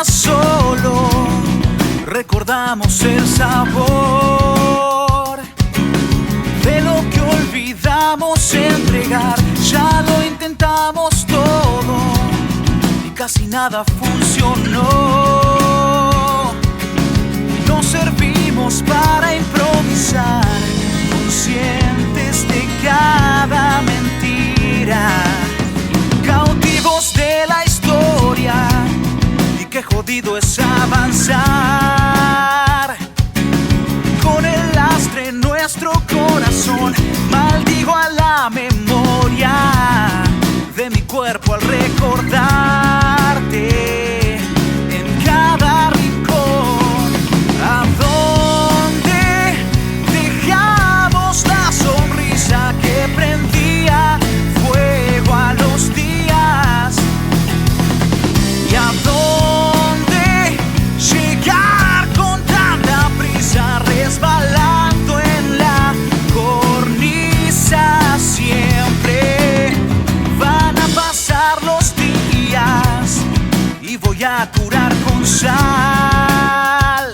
estás solo, recordamos el sabor de lo que olvidamos entregar. Ya lo intentamos todo y casi nada funcionó. Nos servimos para improvisar, conscientes de cada mentira, cautivos de la historia. Y qué jodido es avanzar con el lastre en nuestro corazón. Maldigo a la memoria de mi cuerpo al recordarte en cada rincón. ¿A dónde dejamos la sonrisa que prendía fuego a los días? ¿Y a dónde llegar con tanta prisa, resbalando en la cornisa? Siempre van a pasar los días y voy a curar con sal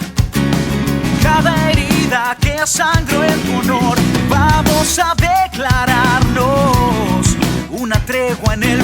cada herida que sangró en tu honor. Vamos a declararnos una tregua en el